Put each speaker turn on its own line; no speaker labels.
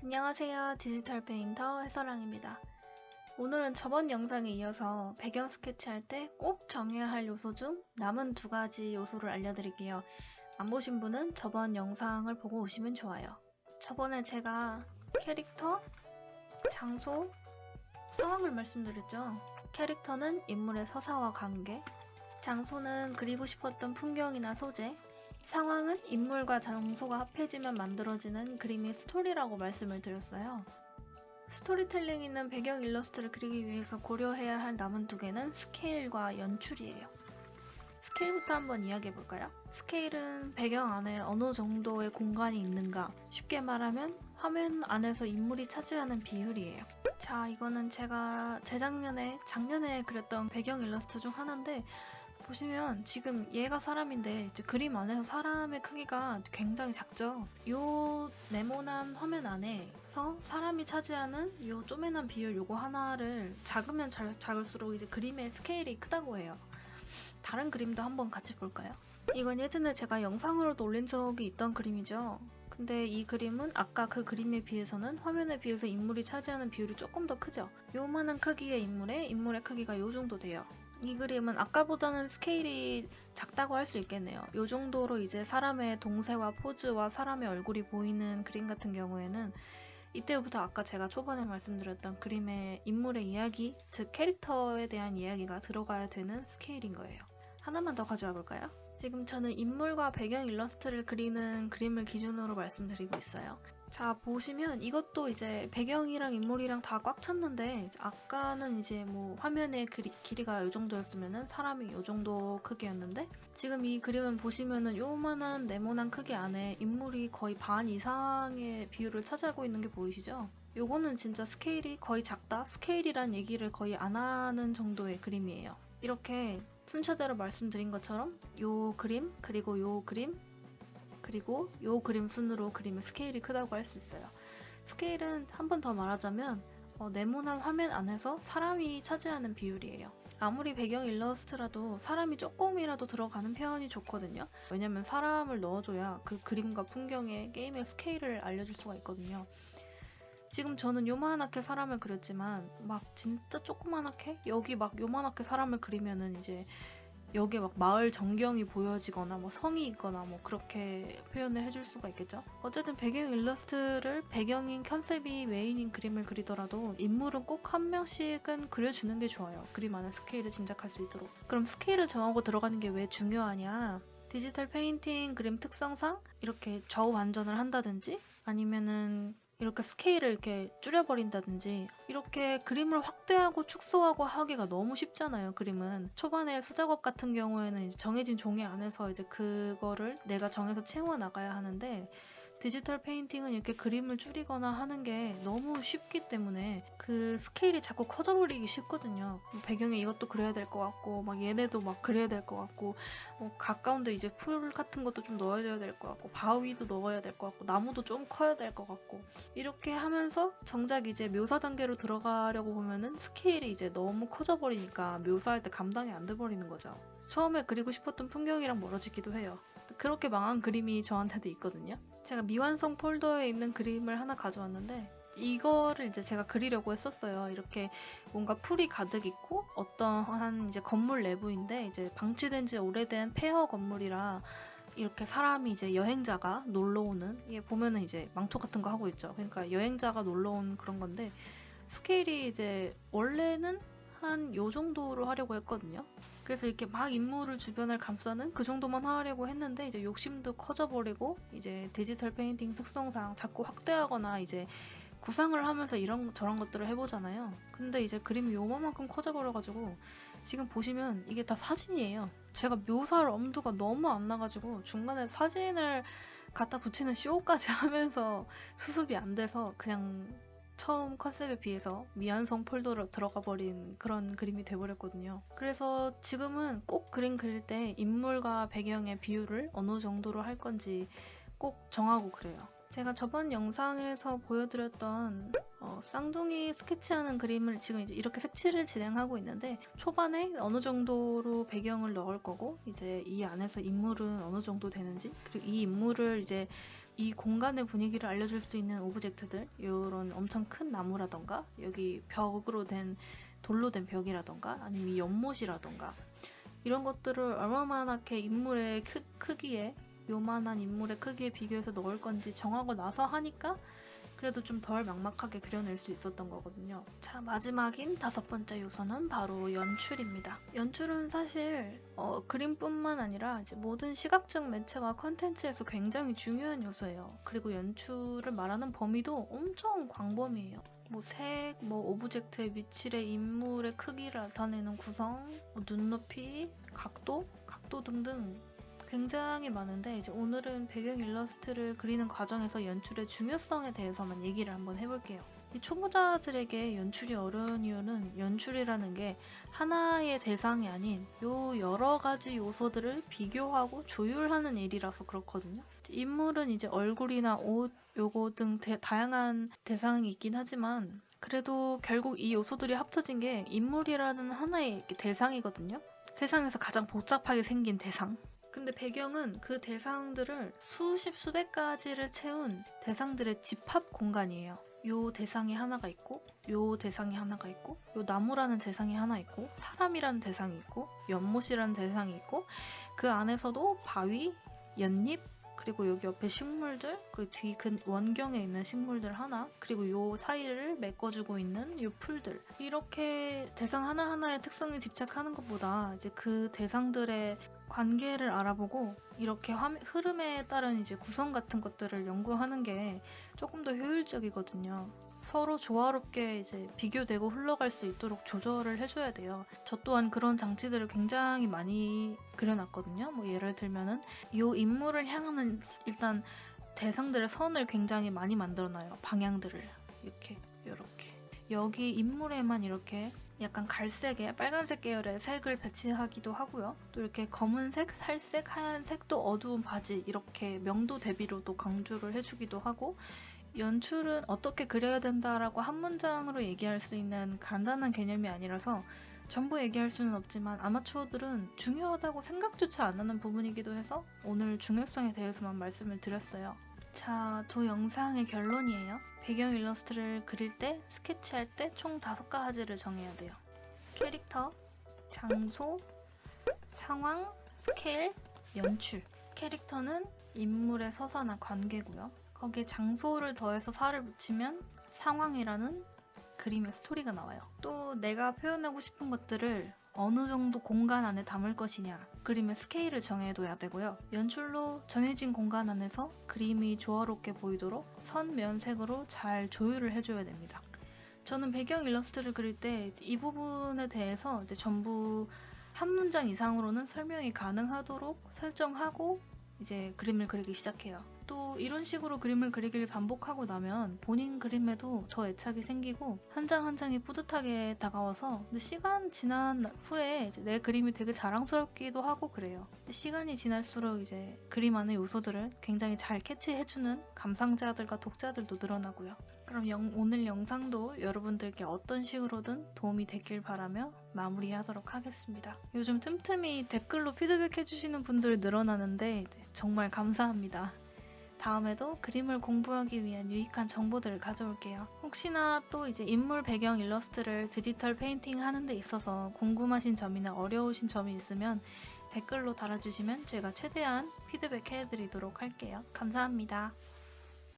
안녕하세요. 디지털 페인터 해서랑입니다. 오늘은 저번 영상에 이어서 배경 스케치할 때 꼭 정해야 할 요소 중 남은 두 가지 요소를 알려드릴게요. 안 보신 분은 저번 영상을 보고 오시면 좋아요. 저번에 제가 캐릭터, 장소, 상황을 말씀드렸죠. 캐릭터는 인물의 서사와 관계, 장소는 그리고 싶었던 풍경이나 소재, 상황은 인물과 장소가 합해지면 만들어지는 그림의 스토리라고 말씀을 드렸어요. 스토리텔링 있는 배경 일러스트를 그리기 위해서 고려해야 할 남은 두 개는 스케일과 연출이에요. 스케일부터 한번 이야기해볼까요? 스케일은 배경 안에 어느 정도의 공간이 있는가, 쉽게 말하면 화면 안에서 인물이 차지하는 비율이에요. 자, 이거는 제가 작년에 그렸던 배경 일러스트 중 하나인데, 보시면 지금 얘가 사람인데 이제 그림 안에서 사람의 크기가 굉장히 작죠. 요 네모난 화면 안에서 사람이 차지하는 요 쪼매난 비율 요거 하나를 작으면 작을수록 이제 그림의 스케일이 크다고 해요. 다른 그림도 한번 같이 볼까요? 이건 예전에 제가 영상으로도 올린 적이 있던 그림이죠. 근데 이 그림은 아까 그 그림에 비해서는 화면에 비해서 인물이 차지하는 비율이 조금 더 크죠. 요만한 크기의 인물의 크기가 요 정도 돼요. 이 그림은 아까보다는 스케일이 작다고 할 수 있겠네요. 이 정도로 이제 사람의 동세와 포즈와 사람의 얼굴이 보이는 그림 같은 경우에는 이때부터 아까 제가 초반에 말씀드렸던 그림의 인물의 이야기, 즉 캐릭터에 대한 이야기가 들어가야 되는 스케일인 거예요. 하나만 더 가져와 볼까요? 지금 저는 인물과 배경 일러스트를 그리는 그림을 기준으로 말씀드리고 있어요. 자, 보시면 이것도 이제 배경이랑 인물이랑 다 꽉 찼는데 아까는 이제 뭐 화면의 길이가 이 정도였으면은 사람이 이 정도 크기였는데 지금 이 그림은 보시면은 요만한 네모난 크기 안에 인물이 거의 반 이상의 비율을 차지하고 있는 게 보이시죠? 요거는 진짜 스케일이 거의 작다? 스케일이란 얘기를 거의 안 하는 정도의 그림이에요. 이렇게 순서대로 말씀드린 것처럼 요 그림, 그리고 요 그림, 그리고 요 그림 순으로 그림의 스케일이 크다고 할 수 있어요. 스케일은 한 번 더 말하자면 네모난 화면 안에서 사람이 차지하는 비율이에요. 아무리 배경 일러스트라도 사람이 조금이라도 들어가는 표현이 좋거든요. 왜냐면 사람을 넣어줘야 그 그림과 풍경의 게임의 스케일을 알려줄 수가 있거든요. 지금 저는 요만하게 사람을 그렸지만 막 진짜 조그만하게 여기 막 요만하게 사람을 그리면은 이제 여기에 막 마을 전경이 보여지거나 뭐 성이 있거나 뭐 그렇게 표현을 해줄 수가 있겠죠. 어쨌든 배경 일러스트를 배경인 컨셉이 메인인 그림을 그리더라도 인물은 꼭 한 명씩은 그려주는 게 좋아요. 그림 안에 스케일을 짐작할 수 있도록. 그럼 스케일을 정하고 들어가는 게 왜 중요하냐? 디지털 페인팅 그림 특성상 이렇게 좌우 반전을 한다든지 아니면은 이렇게 스케일을 이렇게 줄여버린다든지 이렇게 그림을 확대하고 축소하고 하기가 너무 쉽잖아요. 그림은 초반에 수작업 같은 경우에는 이제 정해진 종이 안에서 이제 그거를 내가 정해서 채워 나가야 하는데 디지털 페인팅은 이렇게 그림을 줄이거나 하는 게 너무 쉽기 때문에 그 스케일이 자꾸 커져버리기 쉽거든요. 배경에 이것도 그려야 될 것 같고 막 얘네도 막 그려야 될 것 같고 가까운데 이제 풀 같은 것도 좀 넣어줘야 될 것 같고 바위도 넣어야 될 것 같고 나무도 좀 커야 될 것 같고 이렇게 하면서 정작 이제 묘사 단계로 들어가려고 보면은 스케일이 이제 너무 커져버리니까 묘사할 때 감당이 안 돼버리는 거죠. 처음에 그리고 싶었던 풍경이랑 멀어지기도 해요. 그렇게 망한 그림이 저한테도 있거든요. 제가 미완성 폴더에 있는 그림을 하나 가져왔는데 이거를 이제 제가 그리려고 했었어요. 이렇게 뭔가 풀이 가득 있고 어떠한 이제 건물 내부인데 이제 방치된 지 오래된 폐허 건물이라 이렇게 사람이 이제 여행자가 놀러 오는 이게 보면은 이제 망토 같은 거 하고 있죠. 그러니까 여행자가 놀러 온 그런 건데 스케일이 이제 원래는 한 요 정도로 하려고 했거든요. 그래서 이렇게 막 인물을 주변을 감싸는 그 정도만 하려고 했는데 이제 욕심도 커져버리고 이제 디지털 페인팅 특성상 자꾸 확대하거나 이제 구상을 하면서 이런 저런 것들을 해보잖아요. 근데 이제 그림이 요만큼 커져버려가지고 지금 보시면 이게 다 사진이에요. 제가 묘사할 엄두가 너무 안 나가지고 중간에 사진을 갖다 붙이는 쇼까지 하면서 수습이 안 돼서 그냥 처음 컨셉에 비해서 미완성 폴더로 들어가 버린 그런 그림이 돼버렸거든요. 그래서 지금은 꼭 그림 그릴 때 인물과 배경의 비율을 어느 정도로 할 건지 꼭 정하고 그래요. 제가 저번 영상에서 보여드렸던 쌍둥이 스케치하는 그림을 지금 이제 이렇게 색칠을 진행하고 있는데 초반에 어느 정도로 배경을 넣을 거고 이제 이 안에서 인물은 어느 정도 되는지 그리고 이 인물을 이제 이 공간의 분위기를 알려줄 수 있는 오브젝트들, 이런 엄청 큰 나무라던가 여기 벽으로 된 돌로 된 벽이라던가 아니면 이 연못이라던가 이런 것들을 얼마만하게 인물의 크기에 요만한 인물의 크기에 비교해서 넣을 건지 정하고 나서 하니까 그래도 좀 덜 막막하게 그려낼 수 있었던 거거든요. 자, 마지막인 5번째 요소는 바로 연출입니다. 연출은 사실 그림뿐만 아니라 이제 모든 시각적 매체와 컨텐츠에서 굉장히 중요한 요소예요. 그리고 연출을 말하는 범위도 엄청 광범위해요. 색, 오브젝트의 위치를, 인물의 크기를 나타내는 구성, 눈높이, 각도 등등 굉장히 많은데 이제 오늘은 배경 일러스트를 그리는 과정에서 연출의 중요성에 대해서만 얘기를 한번 해볼게요. 이 초보자들에게 연출이 어려운 이유는 연출이라는 게 하나의 대상이 아닌 요 여러 가지 요소들을 비교하고 조율하는 일이라서 그렇거든요. 인물은 이제 얼굴이나 옷, 요거 등 다양한 대상이 있긴 하지만 그래도 결국 이 요소들이 합쳐진 게 인물이라는 하나의 대상이거든요. 세상에서 가장 복잡하게 생긴 대상. 근데 배경은 그 대상들을 수백 가지를 채운 대상들의 집합 공간이에요. 요 대상이 하나가 있고, 요 대상이 하나가 있고, 요 나무라는 대상이 하나 있고, 사람이라는 대상이 있고, 연못이라는 대상이 있고, 그 안에서도 바위, 연잎, 그리고 여기 옆에 식물들, 그리고 뒤 원경에 있는 식물들 하나, 그리고 요 사이를 메꿔주고 있는 요 풀들. 이렇게 대상 하나하나의 특성에 집착하는 것보다 이제 그 대상들의 관계를 알아보고 이렇게 흐름에 따른 이제 구성 같은 것들을 연구하는 게 조금 더 효율적이거든요. 서로 조화롭게 이제 비교되고 흘러갈 수 있도록 조절을 해줘야 돼요. 저 또한 그런 장치들을 굉장히 많이 그려놨거든요. 예를 들면은 이 인물을 향하는 일단 대상들의 선을 굉장히 많이 만들어놔요. 방향들을 이렇게 여기 인물에만 이렇게 약간 갈색에 빨간색 계열의 색을 배치하기도 하고요. 또 이렇게 검은색, 살색, 하얀색, 또 어두운 바지 이렇게 명도 대비로도 강조를 해주기도 하고 연출은 어떻게 그려야 된다라고 한 문장으로 얘기할 수 있는 간단한 개념이 아니라서 전부 얘기할 수는 없지만 아마추어들은 중요하다고 생각조차 안 하는 부분이기도 해서 오늘 중요성에 대해서만 말씀을 드렸어요. 자, 두 영상의 결론이에요. 배경 일러스트를 그릴 때, 스케치할 때 총 5가지를 정해야 돼요. 캐릭터, 장소, 상황, 스케일, 연출. 캐릭터는 인물의 서사나 관계고요. 거기에 장소를 더해서 살을 붙이면 상황이라는 그림의 스토리가 나와요. 또 내가 표현하고 싶은 것들을 어느 정도 공간 안에 담을 것이냐, 그림의 스케일을 정해둬야 되고요. 연출로 정해진 공간 안에서 그림이 조화롭게 보이도록 선, 면, 색으로 잘 조율을 해줘야 됩니다. 저는 배경 일러스트를 그릴 때 이 부분에 대해서 이제 전부 한 문장 이상으로는 설명이 가능하도록 설정하고 이제 그림을 그리기 시작해요. 또 이런 식으로 그림을 그리기를 반복하고 나면 본인 그림에도 더 애착이 생기고 한 장 한 장이 뿌듯하게 다가와서 시간 지난 후에 이제 내 그림이 되게 자랑스럽기도 하고 그래요. 시간이 지날수록 이제 그림 안의 요소들을 굉장히 잘 캐치해주는 감상자들과 독자들도 늘어나고요. 그럼 오늘 영상도 여러분들께 어떤 식으로든 도움이 됐길 바라며 마무리하도록 하겠습니다. 요즘 틈틈이 댓글로 피드백 해주시는 분들 늘어나는데 정말 감사합니다. 다음에도 그림을 공부하기 위한 유익한 정보들을 가져올게요. 혹시나 또 이제 인물 배경 일러스트를 디지털 페인팅 하는 데 있어서 궁금하신 점이나 어려우신 점이 있으면 댓글로 달아주시면 제가 최대한 피드백 해드리도록 할게요. 감사합니다.